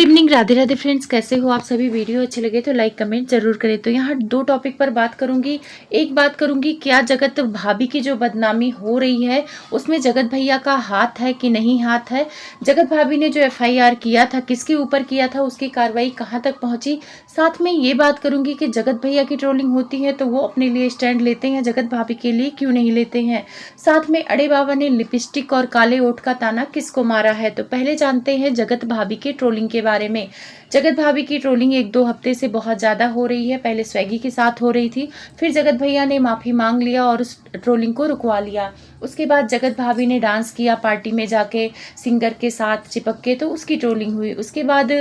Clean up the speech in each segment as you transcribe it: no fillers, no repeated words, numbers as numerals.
Evening, Radhe Radhe friends. कैसे हो आप सभी? वीडियो अच्छे लगे तो लाइक कमेंट जरूर करें। तो यहाँ दो टॉपिक पर बात करूंगी। एक बात करूंगी, क्या जगत भाभी की जो बदनामी हो रही है उसमें जगत भैया का हाथ है कि नहीं हाथ है। जगत भाभी ने जो एफआईआर किया था किसके ऊपर किया था, उसकी कार्रवाई कहाँ तक पहुंची। साथ में ये बात करूंगी कि जगत भैया की ट्रोलिंग होती है तो वो अपने लिए स्टैंड लेते हैं, जगत भाभी के लिए क्यों नहीं लेते हैं। साथ में अड़े बाबा ने लिपस्टिक और काले ओठ का ताना किसको मारा है। तो पहले जानते हैं जगत भाभी के ट्रोलिंग के बारे में। जगत भाभी की ट्रोलिंग एक दो हफ्ते से बहुत ज़्यादा हो रही है। पहले स्वैगी के साथ हो रही थी, फिर जगत भैया ने माफ़ी मांग लिया और उस ट्रोलिंग को रुकवा लिया। उसके बाद जगत भाभी ने डांस किया पार्टी में जाके सिंगर के साथ चिपक के, तो उसकी ट्रोलिंग हुई। उसके बाद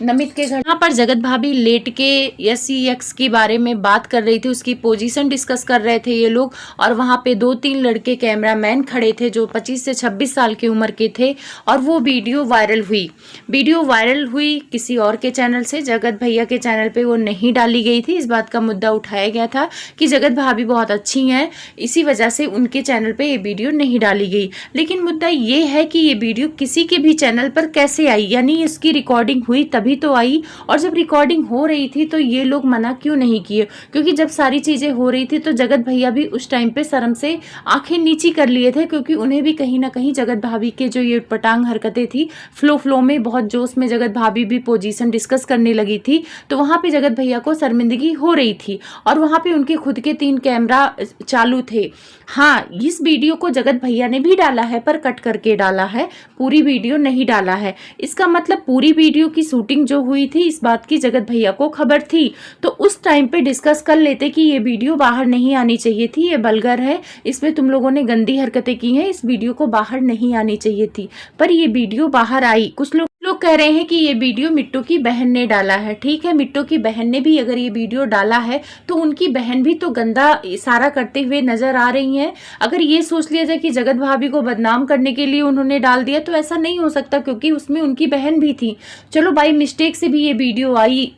नमित के घर यहाँ पर जगत भाभी लेट के SEX के बारे में बात कर रही थी, उसकी पोजीशन डिस्कस कर रहे थे ये लोग। और वहाँ पे 2-3 लड़के कैमरामैन खड़े थे जो 25 से 26 साल की उम्र के थे, और वो वीडियो वायरल हुई किसी और के चैनल से। जगत भैया के चैनल पे वो नहीं डाली गई थी। इस बात का मुद्दा उठाया गया था कि जगत भाभी बहुत अच्छी हैं, इसी वजह से उनके चैनल पे ये वीडियो नहीं डाली गई। लेकिन मुद्दा ये है कि ये वीडियो किसी के भी चैनल पर कैसे आई, यानी इसकी रिकॉर्डिंग हुई तभी तो आई। और जब रिकॉर्डिंग हो रही थी तो ये लोग मना क्यों नहीं किए? क्योंकि जब सारी चीज़ें हो रही थी तो जगत भैया भी उस टाइम पे शर्म से आंखें नीची कर लिए थे, क्योंकि उन्हें भी कहीं ना कहीं जगत भाभी के जो ये पटांग हरकतें थी, फ्लो में बहुत जोश में जगत भाभी भी पोजीशन डिस्कस करने लगी थी, तो वहाँ पे जगत भैया को शर्मिंदगी हो रही थी। और वहाँ पे उनके खुद के 3 कैमरा चालू थे। हाँ, इस वीडियो को जगत भैया ने भी डाला है पर कट करके डाला है, पूरी वीडियो नहीं डाला है। इसका मतलब पूरी वीडियो की शूटिंग जो हुई थी इस बात की जगत भैया को खबर थी, तो उस टाइम पे डिस्कस कर लेते कि ये वीडियो बाहर नहीं आनी चाहिए थी, ये बल्गर है, इसमें तुम लोगों ने गंदी हरकतें की हैं, इस वीडियो को बाहर नहीं आनी चाहिए थी। पर ये वीडियो बाहर आई। कुछ लोग कह रहे हैं कि ये वीडियो मिट्टू की बहन ने डाला है। ठीक है, मिट्टू की बहन ने भी अगर ये वीडियो डाला है तो उनकी बहन भी तो गंदा इशारा करते हुए नजर आ रही हैं। अगर ये सोच लिया जाए कि जगत भाभी को बदनाम करने के लिए उन्होंने डाल दिया, तो ऐसा नहीं हो सकता, क्योंकि उसमें उनकी बहन भी थी। चलो बाई मिस्टेक से भी ये वीडियो आई,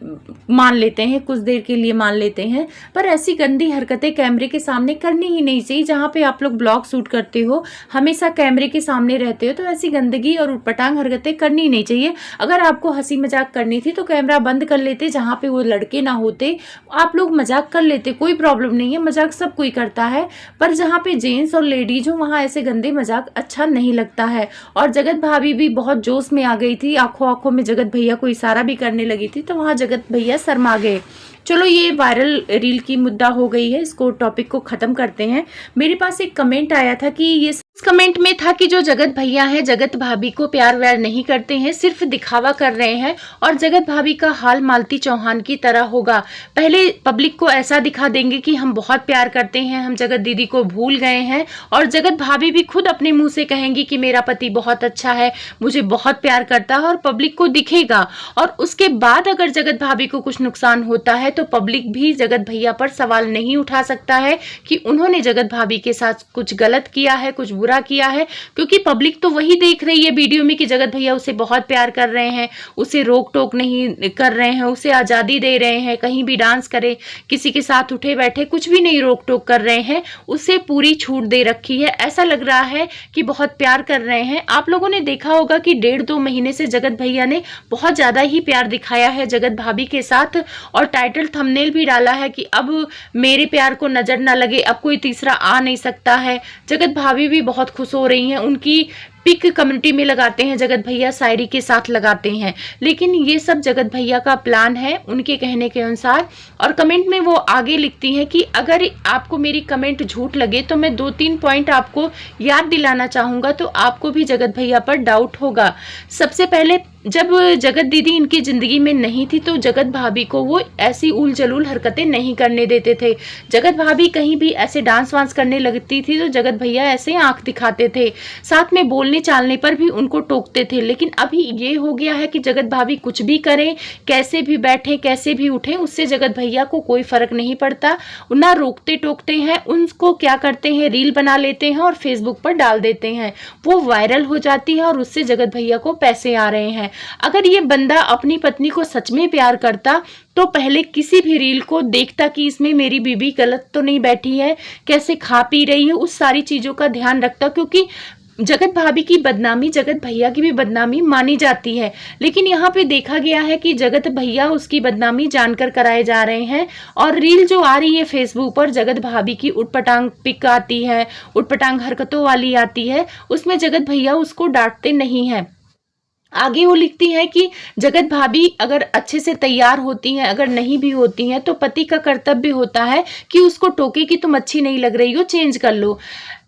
मान लेते हैं, कुछ देर के लिए मान लेते हैं, पर ऐसी गंदी हरकतें कैमरे के सामने करनी ही नहीं चाहिए। जहाँ पे आप लोग ब्लॉग शूट करते हो, हमेशा कैमरे के सामने रहते हो, तो ऐसी गंदगी और उटपटांग हरकतें करनी नहीं चाहिए। अगर आपको हंसी मजाक करनी थी तो कैमरा बंद कर लेते, जहाँ पे वो लड़के ना होते, आप लोग मजाक कर लेते, कोई प्रॉब्लम नहीं है, मजाक सब कोई करता है। पर जहाँ पे जेंट्स और लेडीज हो वहाँ ऐसे गंदे मजाक अच्छा नहीं लगता है। और जगत भाभी भी बहुत जोश में आ गई थी, आंखों आंखों में जगत भैया को इशारा भी करने लगी थी, तो वहाँ जगत भैया शर्मा गए। चलो ये वायरल रील की मुद्दा हो गई है, इसको टॉपिक को खत्म करते हैं। मेरे पास एक कमेंट आया था कि ये कमेंट में था कि जो जगत भैया हैं जगत भाभी को प्यार व्यार नहीं करते हैं, सिर्फ दिखावा कर रहे हैं, और जगत भाभी का हाल मालती चौहान की तरह होगा। पहले पब्लिक को ऐसा दिखा देंगे कि हम बहुत प्यार करते हैं, हम जगत दीदी को भूल गए हैं, और जगत भाभी भी खुद अपने मुंह से कहेंगी कि मेरा पति बहुत अच्छा है, मुझे बहुत प्यार करता है, और पब्लिक को दिखेगा। और उसके बाद अगर जगत भाभी को कुछ नुकसान होता है तो पब्लिक भी जगत भैया पर सवाल नहीं उठा सकता है कि उन्होंने जगत भाभी के साथ कुछ गलत किया है, कुछ बुरा किया है, क्योंकि पब्लिक तो वही देख रही है वीडियो में कि जगत भैया उसे बहुत प्यार कर रहे हैं, उसे रोक टोक नहीं कर रहे हैं, उसे आज़ादी दे रहे हैं, कहीं भी डांस करे, किसी के साथ उठे बैठे कुछ भी नहीं रोक टोक कर रहे हैं, उसे पूरी छूट दे रखी है। ऐसा लग रहा है कि बहुत प्यार कर रहे हैं। आप लोगों ने देखा होगा कि 1.5-2 महीने से जगत भैया ने बहुत ज़्यादा ही प्यार दिखाया है जगत भाभी के साथ, और टाइटल थंबनेल भी डाला है कि अब मेरे प्यार को नजर ना लगे, अब कोई तीसरा आ नहीं सकता है। जगत भाभी भी बहुत खुश हो रही हैं, उनकी पिक कम्युनिटी में लगाते हैं जगत भैया, शायरी के साथ लगाते हैं, लेकिन ये सब जगत भैया का प्लान है उनके कहने के अनुसार। और कमेंट में वो आगे लिखती हैं कि अगर आपको मेरी कमेंट झूठ लगे तो मैं 2-3 पॉइंट आपको याद दिलाना चाहूँगा, तो आपको भी जगत भैया पर डाउट होगा। सबसे पहले, जब जगत दीदी इनकी ज़िंदगी में नहीं थी तो जगत भाभी को वो ऐसी उल जलूल हरकतें नहीं करने देते थे। जगत भाभी कहीं भी ऐसे डांस वांस करने लगती थी तो जगत भैया ऐसे आंख दिखाते थे, साथ में बोलने चालने पर भी उनको टोकते थे। लेकिन अभी ये हो गया है कि जगत भाभी कुछ भी करें, कैसे भी बैठे, कैसे भी उठें, उससे जगत भैया को कोई फर्क नहीं पड़ता, ना रोकते टोकते हैं। उनको क्या करते हैं, रील बना लेते हैं और फेसबुक पर डाल देते हैं, वो वायरल हो जाती है और उससे जगत भैया को पैसे आ रहे हैं। अगर ये बंदा अपनी पत्नी को सच में प्यार करता तो पहले किसी भी रील को देखता कि इसमें मेरी बीवी गलत तो नहीं बैठी है, कैसे खा पी रही है, उस सारी चीज़ों का ध्यान रखता, क्योंकि जगत भाभी की बदनामी जगत भैया की भी बदनामी मानी जाती है, लेकिन यहाँ पे देखा गया है कि जगत भैया उसकी बदनामी जानकर कराए जा रहे हैं। और रील जो आ रही है फेसबुक पर, जगत भाभी की उटपटांग पिक आती है, उटपटांग हरकतों वाली आती है, उसमें जगत भैया उसको डांटते नहीं है। आगे वो लिखती है कि जगत भाभी अगर अच्छे से तैयार होती हैं, अगर नहीं भी होती हैं, तो पति का कर्तव्य होता है कि उसको टोके कि तुम अच्छी नहीं लग रही हो, चेंज कर लो।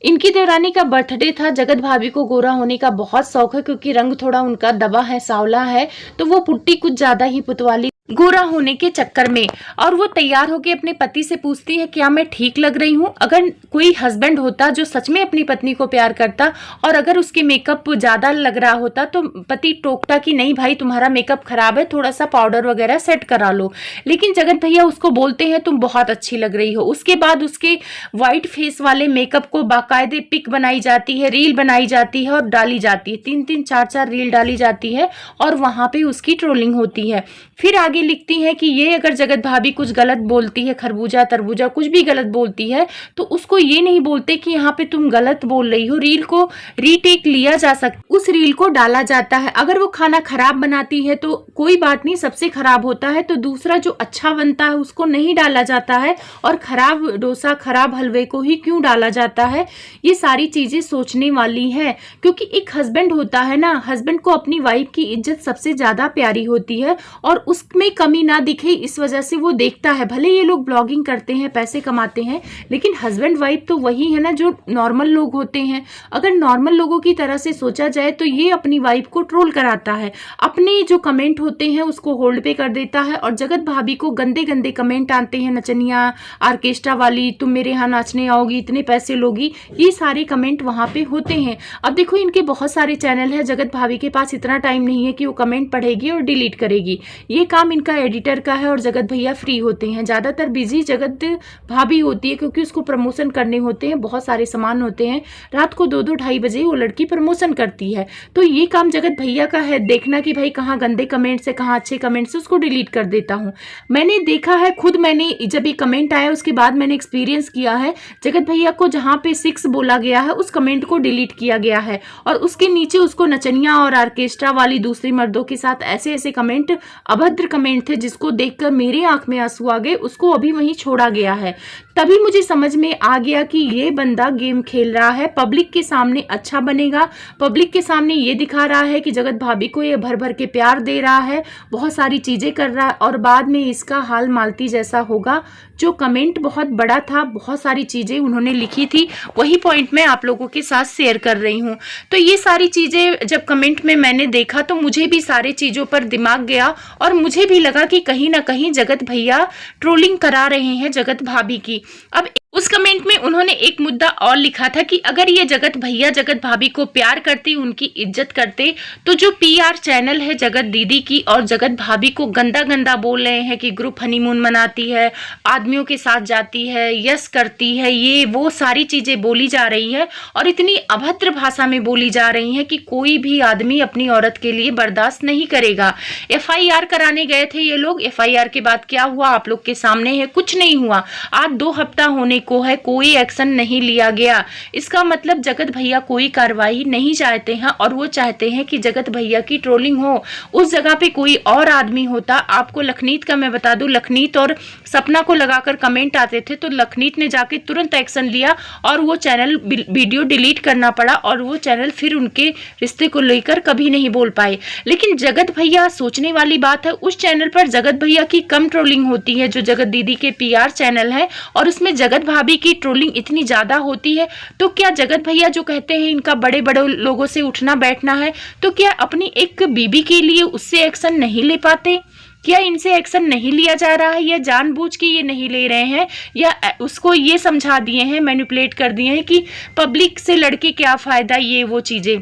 इनकी देवरानी का बर्थडे था। जगत भाभी को गोरा होने का बहुत शौक है, क्योंकि रंग थोड़ा उनका दबा है, सांवला है, तो वो पुट्टी कुछ ज्यादा ही पुतवाली गोरा होने के चक्कर में। और वो तैयार होके अपने पति से पूछती है क्या मैं ठीक लग रही हूँ। अगर कोई हस्बैंड होता जो सच में अपनी पत्नी को प्यार करता और अगर उसके मेकअप ज्यादा लग रहा होता तो पति टोकता कि नहीं भाई तुम्हारा मेकअप खराब है, थोड़ा सा पाउडर वगैरह सेट करा लो। लेकिन जगत भैया उसको बोलते हैं तुम बहुत अच्छी लग रही हो। उसके बाद उसके व्हाइट फेस वाले मेकअप को बाकायदे पिक बनाई जाती है, रील बनाई जाती है और डाली जाती है। 3-3 4-4 रील डाली जाती है और वहां पे उसकी ट्रोलिंग होती है। फिर आगे लिखती है कि ये अगर जगत भाभी कुछ गलत बोलती है, खरबूजा तरबूजा कुछ भी गलत बोलती है, तो उसको ये नहीं बोलते कि यहाँ पे तुम गलत बोल रही हो, रील को रीटेक लिया जा सकता, उस रील को डाला जाता है। अगर वो खाना खराब बनाती है तो कोई बात नहीं, सबसे खराब होता है, तो दूसरा जो अच्छा बनता है उसको नहीं डाला जाता है और खराब डोसा खराब हलवे को ही क्यों डाला जाता है। ये सारी चीजें सोचने वाली है, क्योंकि एक हस्बैंड होता है ना, हस्बैंड को अपनी वाइफ की इज्जत सबसे ज्यादा प्यारी होती है और उसमें कमी ना दिखे इस वजह से वो देखता है। भले ये लोग ब्लॉगिंग करते हैं, पैसे कमाते हैं, लेकिन हस्बैंड वाइफ तो वही है ना जो नॉर्मल लोग होते हैं। अगर नॉर्मल लोगों की तरह से सोचा जाए तो ये अपनी वाइफ को ट्रोल कराता है, अपने जो कमेंट होते हैं उसको होल्ड पे कर देता है और जगत भाभी को गंदे गंदे कमेंट आते हैं, नचनिया आर्केस्ट्रा वाली, तुम मेरे यहाँ नाचने आओगी, इतने पैसे लोगी, ये सारे कमेंट वहां पे होते हैं। अब देखो इनके बहुत सारे चैनल है, जगत भाभी के पास इतना टाइम नहीं है कि वो कमेंट पढ़ेगी और डिलीट करेगी। ये काम इनका एडिटर का है और जगत भैया फ्री होते हैं। ज़्यादातर बिजी जगत भाभी होती है, क्योंकि उसको प्रमोशन करने होते हैं, बहुत सारे सामान होते हैं। रात को 2-2 ढाई बजे वो लड़की प्रमोशन करती है, तो ये काम जगत भैया का है, देखना कि भाई कहाँ गंदे कमेंट से कहाँ अच्छे कमेंट से, उसको डिलीट कर देता हूँ। मैंने देखा है खुद, मैंने जब ये कमेंट आया उसके बाद मैंने एक्सपीरियंस किया है, जगत भैया को जहाँ पे 6 बोला गया है उस कमेंट को डिलीट किया गया है और उसके नीचे उसको नचनिया और आर्केस्ट्रा वाली दूसरी मर्दों के साथ ऐसे ऐसे कमेंट, अभद्र कमेंट थे जिसको देखकर मेरे आंख में आंसू आ गए, उसको अभी वहीं छोड़ा गया है। तभी मुझे समझ में आ गया कि ये बंदा गेम खेल रहा है, पब्लिक के सामने अच्छा बनेगा, पब्लिक के सामने ये दिखा रहा है कि जगत भाभी को ये भर भर के प्यार दे रहा है, बहुत सारी चीजें कर रहा है और बाद में इसका हाल मालती जैसा होगा। जो कमेंट बहुत बड़ा था, बहुत सारी चीजें उन्होंने लिखी थी, वही पॉइंट मैं आप लोगों के साथ शेयर कर रही हूँ। तो ये सारी चीजें जब कमेंट में मैंने देखा तो मुझे भी सारी चीजों पर दिमाग गया और मुझे भी लगा कि कहीं ना कहीं जगत भैया ट्रोलिंग करा रहे हैं जगत भाभी की। अब उस कमेंट में उन्होंने एक मुद्दा और लिखा था कि अगर ये जगत भैया जगत भाभी को प्यार करते, उनकी इज्जत करते, तो जो पीआर चैनल है जगत दीदी की और जगत भाभी को गंदा गंदा बोल रहे हैं कि ग्रुप हनीमून मनाती है, आदमियों के साथ जाती है, यस करती है, ये वो सारी चीजें बोली जा रही है और इतनी अभद्र भाषा में बोली जा रही है कि कोई भी आदमी अपनी औरत के लिए बर्दाश्त नहीं करेगा। एफआईआर कराने गए थे ये लोग, एफआईआर के बाद क्या हुआ आप लोग के सामने है, कुछ नहीं हुआ। आज 2 हफ्ता होने को है, कोई एक्शन नहीं लिया गया। इसका मतलब जगत भैया कोई कार्रवाई नहीं चाहते हैं और वो चाहते हैं कि जगत भैया की ट्रोलिंग हो। उस जगह पे कोई और आदमी होता, आपको लखनीत का मैं बता दूं, लखनीत और सपना को लगाकर कमेंट आते थे तो लखनीत ने जाके तुरंत एक्शन लिया और वो चैनल वीडियो डिलीट करना पड़ा और वो चैनल फिर उनके रिश्ते को लेकर कभी नहीं बोल पाए। लेकिन जगत भैया, सोचने वाली बात है, उस चैनल पर जगत भैया की कम ट्रोलिंग होती है जो जगत दीदी के पीआर चैनल है और उसमें जगत भाभी की ट्रोलिंग इतनी ज्यादा होती है। तो क्या जगत भैया जो कहते हैं इनका बड़े बड़े लोगों से उठना बैठना है, तो क्या अपनी एक बीबी के लिए उससे एक्शन नहीं ले पाते? क्या इनसे एक्शन नहीं लिया जा रहा है या जानबूझ के ये नहीं ले रहे हैं या उसको ये समझा दिए हैं, मैनिपुलेट कर दिए हैं कि पब्लिक से लड़के क्या फायदा, ये वो चीजें।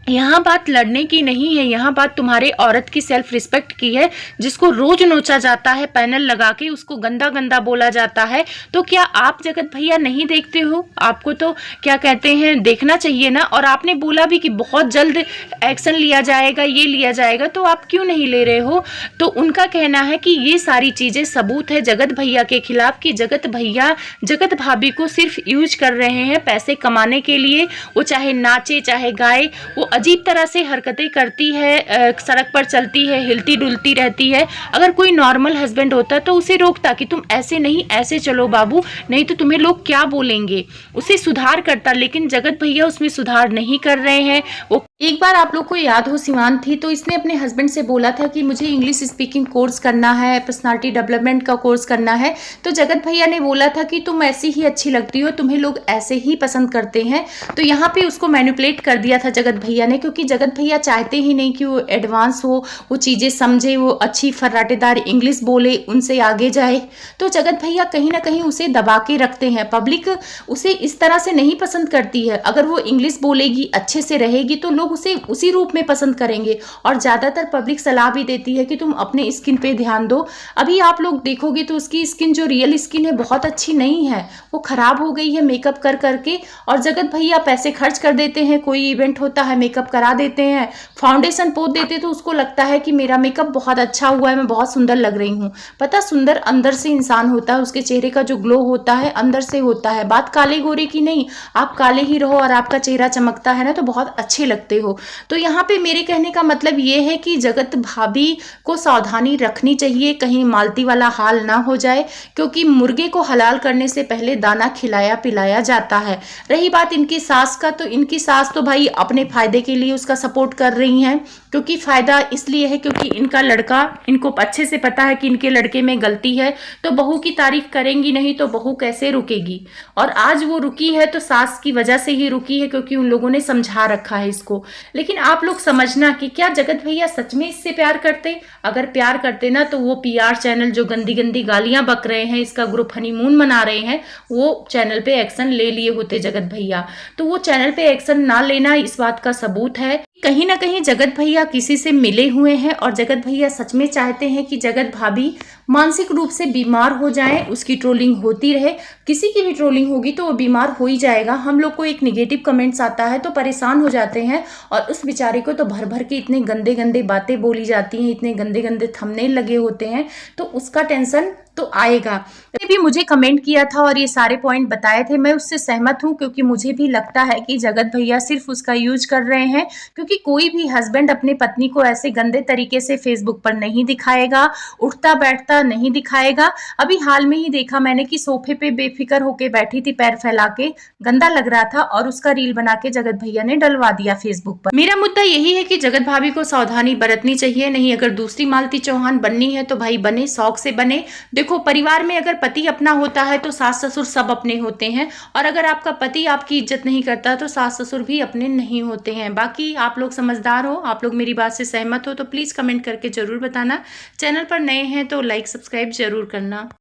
यहाँ बात लड़ने की नहीं है, यहाँ बात तुम्हारे औरत की सेल्फ रिस्पेक्ट की है, जिसको रोज नोचा जाता है पैनल लगा के, उसको गंदा गंदा बोला जाता है। तो क्या आप जगत भैया नहीं देखते हो? आपको तो क्या कहते हैं, देखना चाहिए ना। और आपने बोला भी कि बहुत जल्द एक्शन लिया जाएगा, ये लिया जाएगा, तो आप क्यों नहीं ले रहे हो? तो उनका कहना है कि ये सारी चीज़ें सबूत है जगत भैया के खिलाफ कि जगत भैया जगत भाभी को सिर्फ यूज कर रहे हैं पैसे कमाने के लिए। वो चाहे नाचे चाहे गाए, वो अजीब तरह से हरकतें करती है, सड़क पर चलती है, हिलती डुलती रहती है। अगर कोई नॉर्मल हस्बैंड होता तो उसे रोकता कि तुम ऐसे नहीं, ऐसे चलो बाबू, नहीं तो तुम्हें लोग क्या बोलेंगे, उसे सुधार करता। लेकिन जगत भैया उसमें सुधार नहीं कर रहे हैं। वो एक बार आप लोग को याद हो, सिवान थी तो इसने अपने हस्बैंड से बोला था कि मुझे इंग्लिश स्पीकिंग कोर्स करना है, पर्सनालिटी डेवलपमेंट का कोर्स करना है। तो जगत भैया ने बोला था कि तुम ऐसी ही अच्छी लगती हो, तुम्हें लोग ऐसे ही पसंद करते हैं। तो यहाँ पे उसको मैनिपुलेट कर दिया था जगत भैया ने, क्योंकि जगत भैया चाहते ही नहीं कि वो एडवांस हो, वो चीज़ें समझे, वो अच्छी फर्राटेदार इंग्लिश बोले, उनसे आगे जाए। तो जगत भैया कहीं ना कहीं उसे दबा के रखते हैं। पब्लिक उसे इस तरह से नहीं पसंद करती है। अगर वो इंग्लिश बोलेगी, अच्छे से रहेगी, तो लोग उसे उसी रूप में पसंद करेंगे। और ज़्यादातर पब्लिक सलाह भी देती है कि तुम अपने स्किन पे ध्यान दो। अभी आप लोग देखोगे तो उसकी स्किन, जो रियल स्किन है, बहुत अच्छी नहीं है, वो खराब हो गई है मेकअप कर करके। और जगत भैया पैसे खर्च कर देते हैं, कोई इवेंट होता है मेकअप करा देते हैं, फाउंडेशन पोत देते, तो उसको लगता है कि मेरा मेकअप बहुत अच्छा हुआ है, मैं बहुत सुंदर लग रही हूँ। पता, सुंदर अंदर से इंसान होता है, उसके चेहरे का जो ग्लो होता है अंदर से होता है। बात काले गोरे की नहीं, आप काले ही रहो और आपका चेहरा चमकता है ना, तो बहुत अच्छे लगते हो। तो यहाँ पे मेरे कहने का मतलब ये है कि जगत भाभी को सावधानी रखनी चाहिए, कहीं मालती वाला हाल ना हो जाए, क्योंकि मुर्गे को हलाल करने से पहले दाना खिलाया पिलाया जाता है। रही बात इनकी सास का, तो इनकी सास तो भाई अपने फायदे के लिए उसका सपोर्ट कर रही हैं, क्योंकि फायदा इसलिए है क्योंकि इनका लड़का, इनको अच्छे से पता है कि इनके लड़के में गलती है। तो बहू की तारीफ करेंगी नहीं तो बहू कैसे रुकेगी? और आज वो रुकी है तो सास की वजह से ही रुकी है, क्योंकि उन लोगों ने समझा रखा है इसको। लेकिन आप लोग समझना कि क्या जगत भैया सच में इससे प्यार करते? अगर प्यार करते ना, तो वो पीआर चैनल जो गंदी गंदी गालियां बक रहे हैं, इसका ग्रुप हनीमून मना रहे हैं, वो चैनल पे एक्शन ले लिए होते जगत भैया। तो वो चैनल पे एक्शन ना लेना इस बात का सबूत है कहीं ना कहीं जगत भैया किसी से मिले हुए हैं। और जगत भैया सच में चाहते हैं कि जगत भाभी मानसिक रूप से बीमार हो जाए, उसकी ट्रोलिंग होती रहे। किसी की भी ट्रोलिंग होगी तो वो बीमार हो ही जाएगा। हम लोग को एक निगेटिव कमेंट्स आता है तो परेशान हो जाते हैं, और उस बेचारे को तो भर भर के इतने गंदे गंदे बातें बोली जाती हैं, इतने गंदे गंदे थंबनेल लगे होते हैं, तो उसका टेंशन तो आएगा। भी मुझे कमेंट किया था और ये सारे पॉइंट बताए थे, मैं उससे सहमत हूँ, क्योंकि मुझे भी लगता है कि जगत भैया सिर्फ उसका यूज कर रहे हैं, क्योंकि कोई भी हस्बैंड अपने पत्नी को ऐसे गंदे तरीके से फेसबुक पर नहीं दिखाएगा, उठता बैठता नहीं दिखाएगा। अभी हाल में ही देखा मैंने कि सोफे पे बेफिक्र होके बैठी थी, पैर फैला के, गंदा लग रहा था, और उसका रील बना के जगत भैया ने डलवा दिया फेसबुक पर। मेरा मुद्दा यही है कि जगत भाभी को सावधानी बरतनी चाहिए। नहीं, अगर दूसरी मालती चौहान बननी है तो भाई बने, शौक से बने। देखो, परिवार में अगर पति अपना होता है तो सास ससुर सब अपने होते हैं, और अगर आपका पति आपकी इज्जत नहीं करता तो सास ससुर भी अपने नहीं होते हैं। बाकी आप लोग समझदार हो, आप लोग मेरी बात से सहमत हो तो प्लीज़ कमेंट करके ज़रूर बताना। चैनल पर नए हैं तो लाइक सब्सक्राइब जरूर करना।